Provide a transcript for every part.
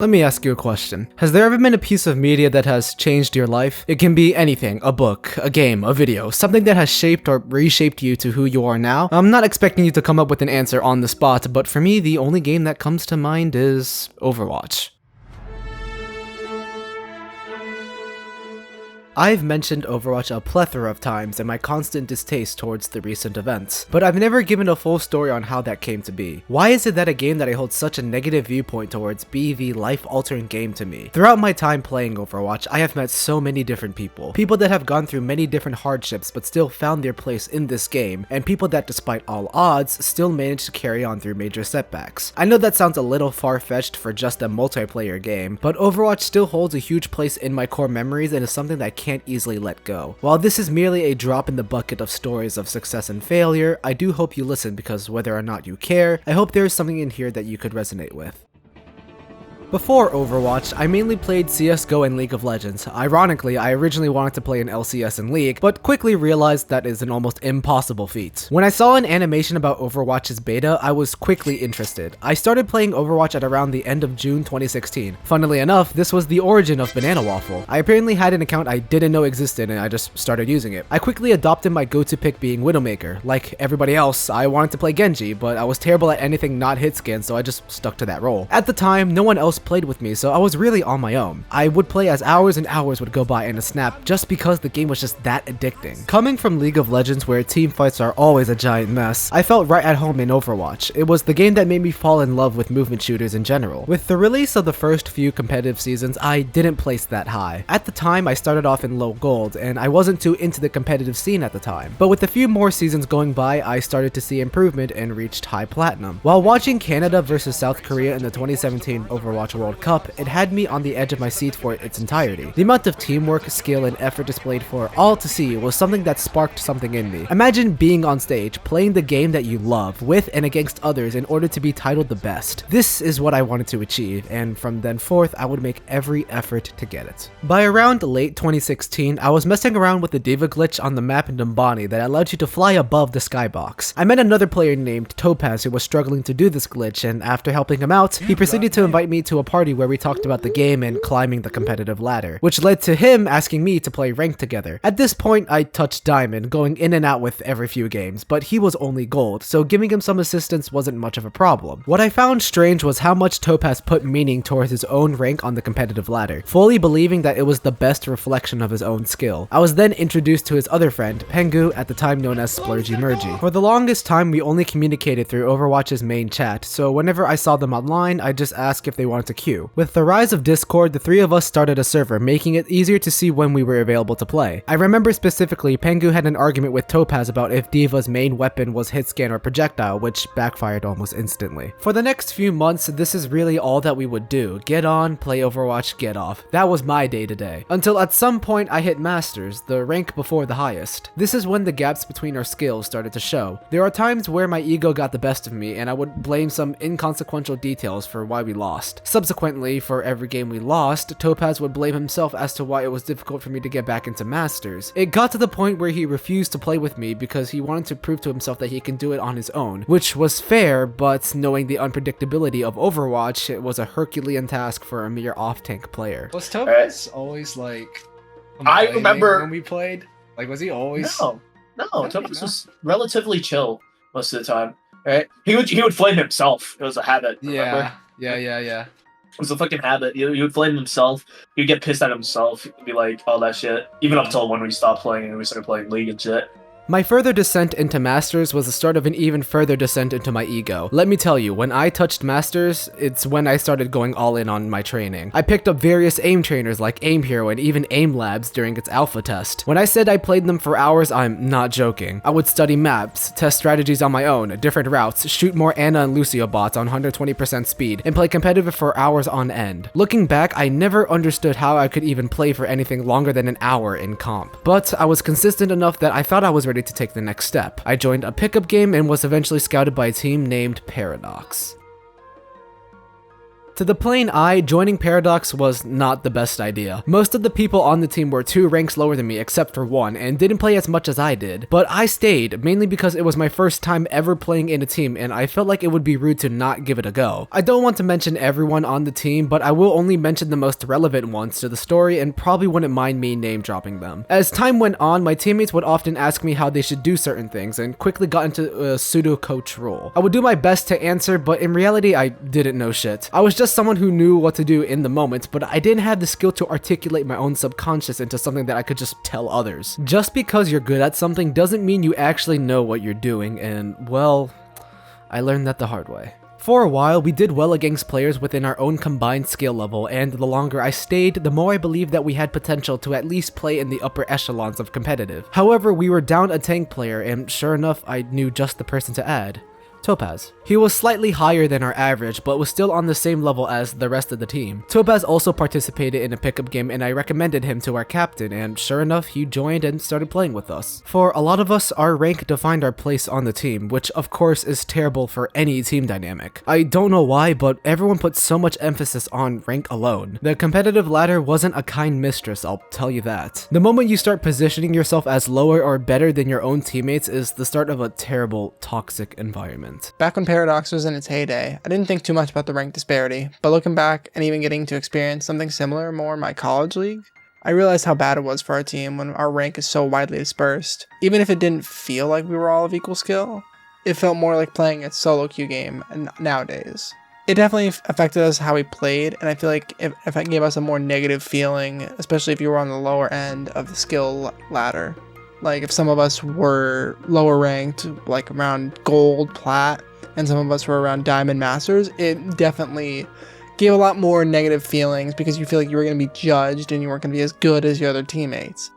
Let me ask you a question. Has there ever been a piece of media that has changed your life? It can be anything, a book, a game, a video, something that has shaped or reshaped you to who you are now. I'm not expecting you to come up with an answer on the spot, but for me, the only game that comes to mind is Overwatch. I've mentioned Overwatch a plethora of times and my constant distaste towards the recent events, but I've never given a full story on how that came to be. Why is it that a game that I hold such a negative viewpoint towards be the life-altering game to me? Throughout my time playing Overwatch, I have met so many different people that have gone through many different hardships but still found their place in this game, and people that despite all odds, still managed to carry on through major setbacks. I know that sounds a little far-fetched for just a multiplayer game, but Overwatch still holds a huge place in my core memories and is something that I can't easily let go. While this is merely a drop in the bucket of stories of success and failure, I do hope you listen because whether or not you care, I hope there is something in here that you could resonate with. Before Overwatch, I mainly played CSGO and League of Legends. Ironically, I originally wanted to play in LCS and League, but quickly realized that is an almost impossible feat. When I saw an animation about Overwatch's beta, I was quickly interested. I started playing Overwatch at around the end of June 2016. Funnily enough, this was the origin of BananaWaffle. I apparently had an account I didn't know existed and I just started using it. I quickly adopted my go-to pick being Widowmaker. Like everybody else, I wanted to play Genji, but I was terrible at anything not hit scan, so I just stuck to that role. At the time, no one else played with me, so I was really on my own. I would play as hours and hours would go by in a snap just because the game was just that addicting. Coming from League of Legends where team fights are always a giant mess, I felt right at home in Overwatch. It was the game that made me fall in love with movement shooters in general. With the release of the first few competitive seasons, I didn't place that high. At the time, I started off in low gold, and I wasn't too into the competitive scene at the time. But with a few more seasons going by, I started to see improvement and reached high platinum. While watching Canada versus South Korea in the 2017 Overwatch World Cup, it had me on the edge of my seat for its entirety. The amount of teamwork, skill, and effort displayed for all to see was something that sparked something in me. Imagine being on stage, playing the game that you love, with and against others in order to be titled the best. This is what I wanted to achieve, and from then forth, I would make every effort to get it. By around late 2016, I was messing around with the DOVA glitch on the map in Dumbani that allowed you to fly above the skybox. I met another player named Topaz who was struggling to do this glitch, and after helping him out, he proceeded to invite me to a party where we talked about the game and climbing the competitive ladder, which led to him asking me to play ranked together. At this point, I touched diamond, going in and out with every few games, but he was only gold, so giving him some assistance wasn't much of a problem. What I found strange was how much Topaz put meaning towards his own rank on the competitive ladder, fully believing that it was the best reflection of his own skill. I was then introduced to his other friend, Pengu, at the time known as Splurgy Mergy. For the longest time, we only communicated through Overwatch's main chat, so whenever I saw them online, I'd just ask if they wanted to queue. With the rise of Discord, the three of us started a server, making it easier to see when we were available to play. I remember specifically, Pengu had an argument with Topaz about if D.Va's main weapon was hit scan or projectile, which backfired almost instantly. For the next few months, this is really all that we would do. Get on, play Overwatch, get off. That was my day-to-day. Until at some point I hit Masters, the rank before the highest. This is when the gaps between our skills started to show. There are times where my ego got the best of me and I would blame some inconsequential details for why we lost. Subsequently, for every game we lost, Topaz would blame himself as to why it was difficult for me to get back into Masters. It got to the point where he refused to play with me because he wanted to prove to himself that he can do it on his own, which was fair, but knowing the unpredictability of Overwatch, it was a Herculean task for a mere off-tank player. Was Topaz always like... I remember when we played? Like, was he always... No, Topaz was relatively chill most of the time. Right? He would flame himself. It was a habit. Remember? Yeah. It was a fucking habit. He would flame himself. He'd get pissed at himself. He'd be like, all that shit. Even up until when we stopped playing and we started playing League and shit. My further descent into Masters was the start of an even further descent into my ego. Let me tell you, when I touched Masters, it's when I started going all in on my training. I picked up various aim trainers like Aim Hero and even Aim Labs during its alpha test. When I said I played them for hours, I'm not joking. I would study maps, test strategies on my own, different routes, shoot more Ana and Lucio bots on 120% speed, and play competitive for hours on end. Looking back, I never understood how I could even play for anything longer than an hour in comp. But I was consistent enough that I thought I was ready to take the next step. I joined a pickup game and was eventually scouted by a team named Paradox. To the plain eye, joining Paradox was not the best idea. Most of the people on the team were 2 ranks lower than me except for 1, and didn't play as much as I did. But I stayed, mainly because it was my first time ever playing in a team, and I felt like it would be rude to not give it a go. I don't want to mention everyone on the team, but I will only mention the most relevant ones to the story and probably wouldn't mind me name dropping them. As time went on, my teammates would often ask me how they should do certain things, and quickly got into a pseudo-coach role. I would do my best to answer, but in reality, I didn't know shit. I was just someone who knew what to do in the moment, but I didn't have the skill to articulate my own subconscious into something that I could just tell others. Just because you're good at something doesn't mean you actually know what you're doing, and well, I learned that the hard way. For a while, we did well against players within our own combined skill level, and the longer I stayed, the more I believed that we had potential to at least play in the upper echelons of competitive. However, we were down a tank player, and sure enough, I knew just the person to add. Topaz. He was slightly higher than our average, but was still on the same level as the rest of the team. Topaz also participated in a pickup game, and I recommended him to our captain, and sure enough, he joined and started playing with us. For a lot of us, our rank defined our place on the team, which of course is terrible for any team dynamic. I don't know why, but everyone put so much emphasis on rank alone. The competitive ladder wasn't a kind mistress, I'll tell you that. The moment you start positioning yourself as lower or better than your own teammates is the start of a terrible, toxic environment. Back when Paradox was in its heyday, I didn't think too much about the rank disparity, but looking back and even getting to experience something similar more in my college league, I realized how bad it was for our team when our rank is so widely dispersed. Even if it didn't feel like we were all of equal skill, it felt more like playing a solo queue game nowadays. It definitely affected us how we played, and I feel like if it gave us a more negative feeling, especially if you were on the lower end of the skill ladder. Like if some of us were lower ranked, like around gold, plat, and some of us were around diamond masters, it definitely gave a lot more negative feelings because you feel like you were going to be judged and you weren't going to be as good as your other teammates.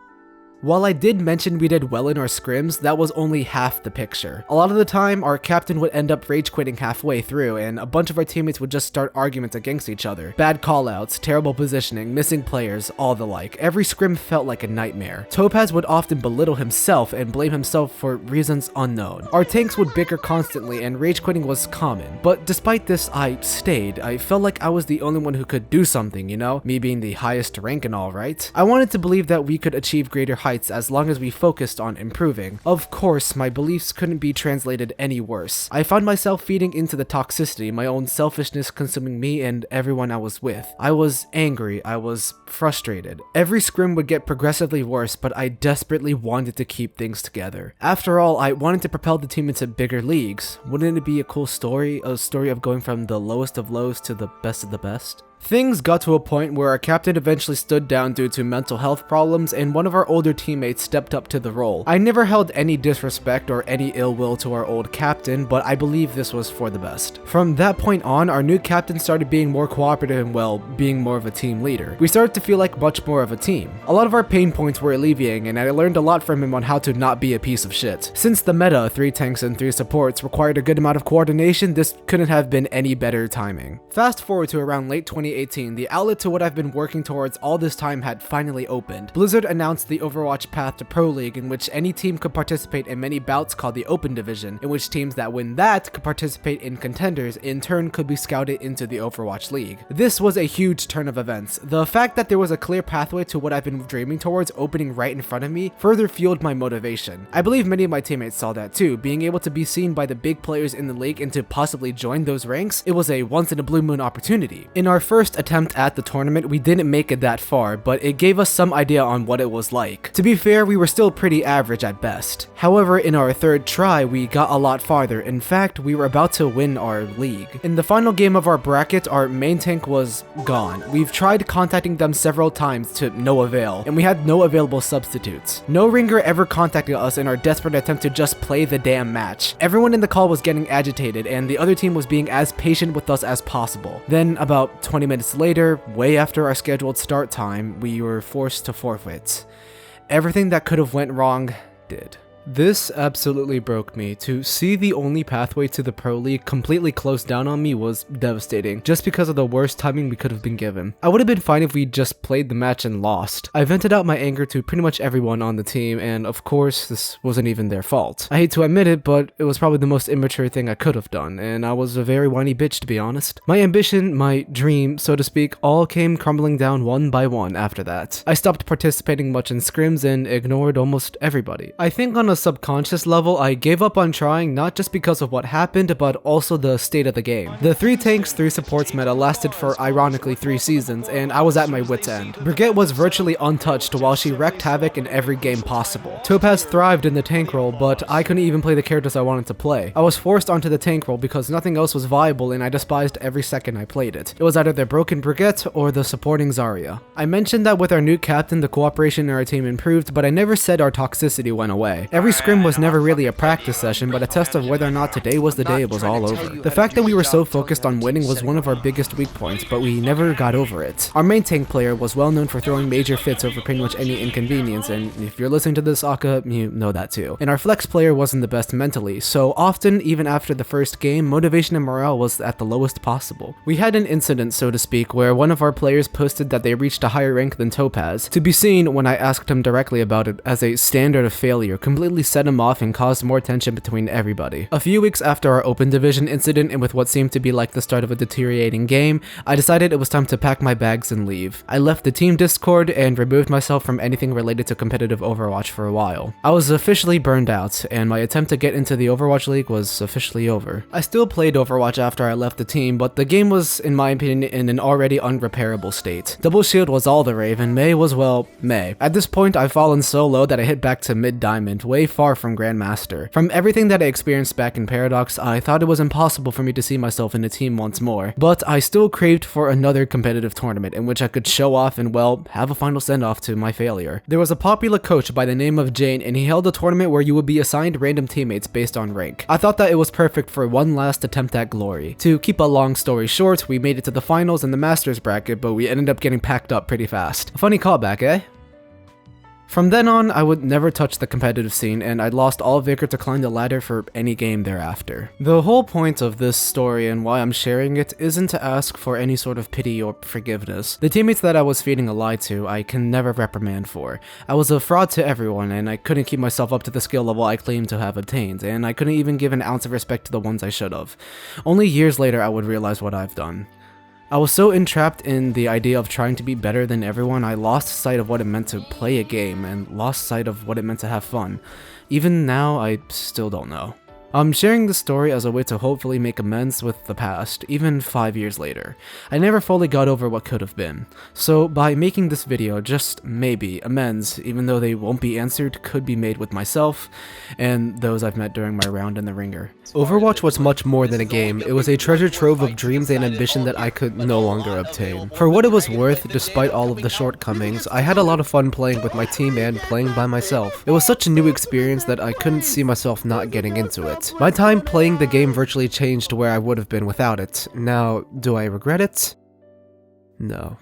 While I did mention we did well in our scrims, that was only half the picture. A lot of the time, our captain would end up rage quitting halfway through, and a bunch of our teammates would just start arguments against each other. Bad callouts, terrible positioning, missing players, all the like. Every scrim felt like a nightmare. Topaz would often belittle himself and blame himself for reasons unknown. Our tanks would bicker constantly, and rage quitting was common. But despite this, I stayed. I felt like I was the only one who could do something, you know? Me being the highest rank and all, right? I wanted to believe that we could achieve greater heights as long as we focused on improving. Of course, my beliefs couldn't be translated any worse. I found myself feeding into the toxicity, my own selfishness consuming me and everyone I was with. I was angry, I was frustrated. Every scrim would get progressively worse, but I desperately wanted to keep things together. After all, I wanted to propel the team into bigger leagues. Wouldn't it be a cool story? A story of going from the lowest of lows to the best of the best? Things got to a point where our captain eventually stood down due to mental health problems, and one of our older teammates stepped up to the role. I never held any disrespect or any ill will to our old captain, but I believe this was for the best. From that point on, our new captain started being more cooperative and, well, being more of a team leader. We started to feel like much more of a team. A lot of our pain points were alleviating, and I learned a lot from him on how to not be a piece of shit. Since the meta, 3 tanks and 3 supports, required a good amount of coordination, this couldn't have been any better timing. Fast forward to around late 2018, the outlet to what I've been working towards all this time had finally opened. Blizzard announced the Overwatch path to Pro League, in which any team could participate in many bouts called the Open Division, in which teams that win that could participate in contenders, in turn could be scouted into the Overwatch League. This was a huge turn of events. The fact that there was a clear pathway to what I've been dreaming towards opening right in front of me further fueled my motivation. I believe many of my teammates saw that too. Being able to be seen by the big players in the league and to possibly join those ranks, it was a once in a blue moon opportunity. In our first attempt at the tournament, we didn't make it that far, but it gave us some idea on what it was like. To be fair, we were still pretty average at best. However, in our third try, we got a lot farther. In fact, we were about to win our league. In the final game of our bracket, our main tank was gone. We've tried contacting them several times to no avail, and we had no available substitutes. No ringer ever contacted us in our desperate attempt to just play the damn match. Everyone in the call was getting agitated, and the other team was being as patient with us as possible. Then, about 20 minutes later, way after our scheduled start time, we were forced to forfeit. Everything that could have went wrong did. This absolutely broke me. To see the only pathway to the Pro League completely closed down on me was devastating, just because of the worst timing we could have been given. I would have been fine if we just played the match and lost. I vented out my anger to pretty much everyone on the team, and of course, this wasn't even their fault. I hate to admit it, but it was probably the most immature thing I could have done, and I was a very whiny bitch to be honest. My ambition, my dream, so to speak, all came crumbling down one by one after that. I stopped participating much in scrims and ignored almost everybody. I think on a subconscious level, I gave up on trying not just because of what happened, but also the state of the game. The 3 tanks, 3 supports meta lasted for ironically 3 seasons, and I was at my wit's end. Brigitte was virtually untouched while she wreaked havoc in every game possible. Topaz thrived in the tank role, but I couldn't even play the characters I wanted to play. I was forced onto the tank role because nothing else was viable and I despised every second I played it. It was either the broken Brigitte or the supporting Zarya. I mentioned that with our new captain, the cooperation in our team improved, but I never said our toxicity went away. Every scrim was never really a practice session, but a test of whether or not today was the day it was all over. The fact that we were so focused on winning was one of our biggest weak points, but we never got over it. Our main tank player was well known for throwing major fits over pretty much any inconvenience, and if you're listening to this, Aka, you know that too. And our flex player wasn't the best mentally, so often, even after the first game, motivation and morale was at the lowest possible. We had an incident, so to speak, where one of our players posted that they reached a higher rank than Topaz, to be seen when I asked him directly about it as a standard of failure, completely set him off and caused more tension between everybody. A few weeks after our open division incident and with what seemed to be like the start of a deteriorating game, I decided it was time to pack my bags and leave. I left the team Discord and removed myself from anything related to competitive Overwatch for a while. I was officially burned out, and my attempt to get into the Overwatch League was officially over. I still played Overwatch after I left the team, but the game was, in my opinion, in an already unrepairable state. Double Shield was all the rave, and Mei was, well, Mei. At this point, I've fallen so low that I hit back to mid-diamond, way far from Grandmaster. From everything that I experienced back in Paradox, I thought it was impossible for me to see myself in a team once more, but I still craved for another competitive tournament in which I could show off and, well, have a final send-off to my failure. There was a popular coach by the name of Jane, and he held a tournament where you would be assigned random teammates based on rank. I thought that it was perfect for one last attempt at glory. To keep a long story short, we made it to the finals in the Masters bracket, but we ended up getting packed up pretty fast. A funny callback, eh? From then on, I would never touch the competitive scene, and I'd lost all vigor to climb the ladder for any game thereafter. The whole point of this story and why I'm sharing it isn't to ask for any sort of pity or forgiveness. The teammates that I was feeding a lie to, I can never reprimand for. I was a fraud to everyone, and I couldn't keep myself up to the skill level I claimed to have obtained, and I couldn't even give an ounce of respect to the ones I should have. Only years later I would realize what I've done. I was so entrapped in the idea of trying to be better than everyone, I lost sight of what it meant to play a game and lost sight of what it meant to have fun. Even now, I still don't know. I'm sharing this story as a way to hopefully make amends with the past, even 5 years later. I never fully got over what could have been. So by making this video, just maybe, amends, even though they won't be answered, could be made with myself and those I've met during my round in the ringer. Overwatch was much more than a game. It was a treasure trove of dreams and ambition that I could no longer obtain. For what it was worth, despite all of the shortcomings, I had a lot of fun playing with my team and playing by myself. It was such a new experience that I couldn't see myself not getting into it. My time playing the game virtually changed where I would have been without it. Now, do I regret it? No.